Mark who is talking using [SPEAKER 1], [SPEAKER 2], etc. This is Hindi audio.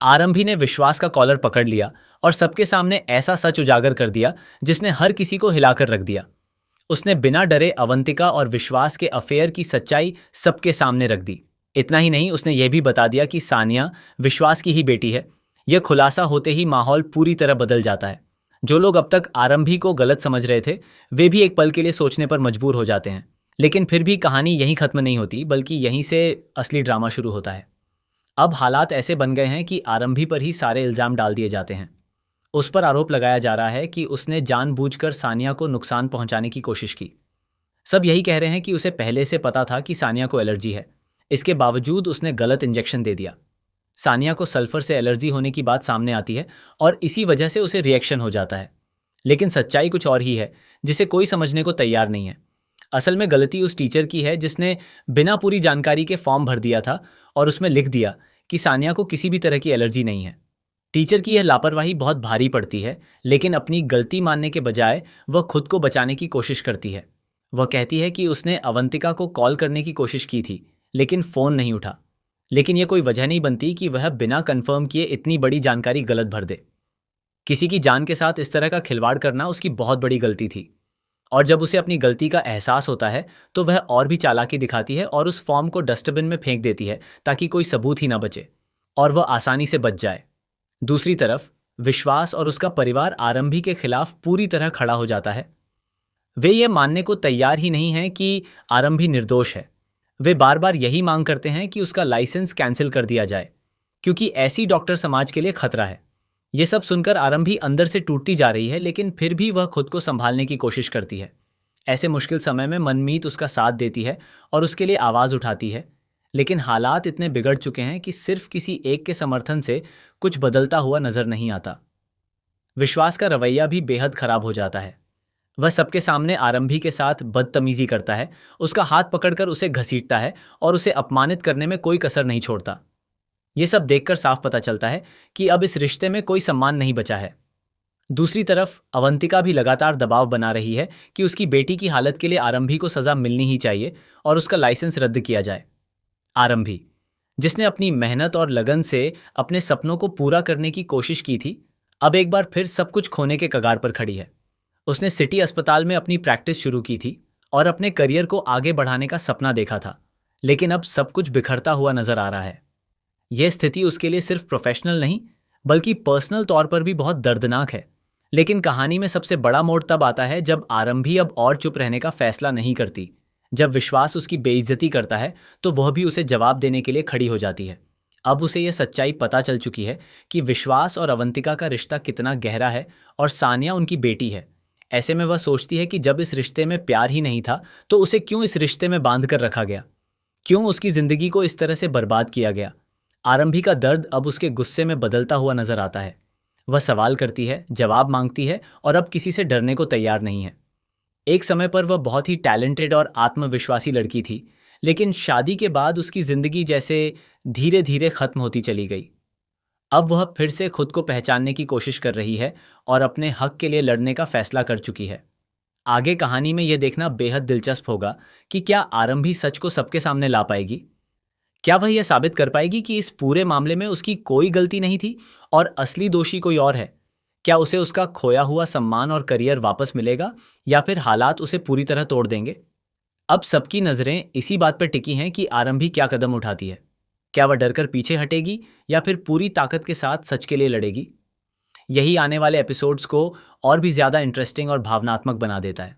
[SPEAKER 1] आरंभी ने विश्वास का कॉलर पकड़ लिया और सबके सामने ऐसा सच उजागर कर दिया जिसने हर किसी को हिलाकर रख दिया। उसने बिना डरे अवंतिका और विश्वास के अफेयर की सच्चाई सबके सामने रख दी। इतना ही नहीं, उसने यह भी बता दिया कि सानिया विश्वास की ही बेटी है। यह खुलासा होते ही माहौल पूरी तरह बदल जाता है। जो लोग अब तक आरंभी को गलत समझ रहे थे, वे भी एक पल के लिए सोचने पर मजबूर हो जाते हैं। लेकिन फिर भी कहानी यहीं खत्म नहीं होती, बल्कि यहीं से असली ड्रामा शुरू होता है। अब हालात ऐसे बन गए हैं कि आरंभी पर ही सारे इल्जाम डाल दिए जाते हैं। उस पर आरोप लगाया जा रहा है कि उसने जानबूझकर सानिया को नुकसान पहुंचाने की कोशिश की। सब यही कह रहे हैं कि उसे पहले से पता था कि सानिया को एलर्जी है। इसके बावजूद उसने गलत इंजेक्शन दे दिया। सानिया को सल्फर से एलर्जी होने की बात सामने आती है और इसी वजह से उसे रिएक्शन हो जाता है। लेकिन सच्चाई कुछ और ही है, जिसे कोई समझने को तैयार नहीं है। असल में गलती उस टीचर की है जिसने बिना पूरी जानकारी के फॉर्म भर दिया था और उसमें लिख दिया कि सानिया को किसी भी तरह की एलर्जी नहीं है। टीचर की यह लापरवाही बहुत भारी पड़ती है, लेकिन अपनी गलती मानने के बजाय वह खुद को बचाने की कोशिश करती है। वह कहती है कि उसने अवंतिका को कॉल करने की कोशिश की थी, लेकिन फ़ोन नहीं उठा। लेकिन यह कोई वजह नहीं बनती कि वह बिना कंफर्म किए इतनी बड़ी जानकारी गलत भर दे। किसी की जान के साथ इस तरह का खिलवाड़ करना उसकी बहुत बड़ी गलती थी। और जब उसे अपनी गलती का एहसास होता है, तो वह और भी चालाकी दिखाती है और उस फॉर्म को डस्टबिन में फेंक देती है, ताकि कोई सबूत ही ना बचे और वह आसानी से बच जाए। दूसरी तरफ विश्वास और उसका परिवार आरंभी के खिलाफ पूरी तरह खड़ा हो जाता है। वे ये मानने को तैयार ही नहीं हैं कि आरंभी निर्दोष है। वे बार बार यही मांग करते हैं कि उसका लाइसेंस कैंसिल कर दिया जाए, क्योंकि ऐसी डॉक्टर समाज के लिए खतरा है। ये सब सुनकर आरंभी अंदर से टूटती जा रही है, लेकिन फिर भी वह खुद को संभालने की कोशिश करती है। ऐसे मुश्किल समय में मनमीत उसका साथ देती है और उसके लिए आवाज़ उठाती है। लेकिन हालात इतने बिगड़ चुके हैं कि सिर्फ किसी एक के समर्थन से कुछ बदलता हुआ नजर नहीं आता। विश्वास का रवैया भी बेहद खराब हो जाता है। वह सबके सामने आरंभी के साथ बदतमीजी करता है, उसका हाथ पकड़कर उसे घसीटता है और उसे अपमानित करने में कोई कसर नहीं छोड़ता। यह सब देखकर साफ पता चलता है कि अब इस रिश्ते में कोई सम्मान नहीं बचा है। दूसरी तरफ अवंतिका भी लगातार दबाव बना रही है कि उसकी बेटी की हालत के लिए आरंभी को सजा मिलनी ही चाहिए और उसका लाइसेंस रद्द किया जाए। आरंभी, जिसने अपनी मेहनत और लगन से अपने सपनों को पूरा करने की कोशिश की थी, अब एक बार फिर सब कुछ खोने के कगार पर खड़ी है। उसने सिटी अस्पताल में अपनी प्रैक्टिस शुरू की थी और अपने करियर को आगे बढ़ाने का सपना देखा था, लेकिन अब सब कुछ बिखरता हुआ नजर आ रहा है। यह स्थिति उसके लिए सिर्फ प्रोफेशनल नहीं, बल्कि पर्सनल तौर पर भी बहुत दर्दनाक है। लेकिन कहानी में सबसे बड़ा मोड़ तब आता है जब आरंभी अब और चुप रहने का फैसला नहीं करती। जब विश्वास उसकी बेइज्जती करता है, तो वह भी उसे जवाब देने के लिए खड़ी हो जाती है। अब उसे यह सच्चाई पता चल चुकी है कि विश्वास और अवंतिका का रिश्ता कितना गहरा है और सानिया उनकी बेटी है। ऐसे में वह सोचती है कि जब इस रिश्ते में प्यार ही नहीं था, तो उसे क्यों इस रिश्ते में बांध कर रखा गया? क्यों उसकी जिंदगी को इस तरह से बर्बाद किया गया? आरंभी का दर्द अब उसके गुस्से में बदलता हुआ नजर आता है। वह सवाल करती है, जवाब मांगती है और अब किसी से डरने को तैयार नहीं है। एक समय पर वह बहुत ही टैलेंटेड और आत्मविश्वासी लड़की थी, लेकिन शादी के बाद उसकी जिंदगी जैसे धीरे धीरे खत्म होती चली गई। अब वह फिर से खुद को पहचानने की कोशिश कर रही है और अपने हक के लिए लड़ने का फैसला कर चुकी है। आगे कहानी में यह देखना बेहद दिलचस्प होगा कि क्या आरंभी सच को सबके सामने ला पाएगी। क्या वह यह साबित कर पाएगी कि इस पूरे मामले में उसकी कोई गलती नहीं थी और असली दोषी कोई और है? क्या उसे उसका खोया हुआ सम्मान और करियर वापस मिलेगा, या फिर हालात उसे पूरी तरह तोड़ देंगे? अब सबकी नज़रें इसी बात पर टिकी हैं कि आरंभी क्या कदम उठाती है। क्या वह डरकर पीछे हटेगी या फिर पूरी ताकत के साथ सच के लिए लड़ेगी? यही आने वाले एपिसोड्स को और भी ज़्यादा इंटरेस्टिंग और भावनात्मक बना देता है।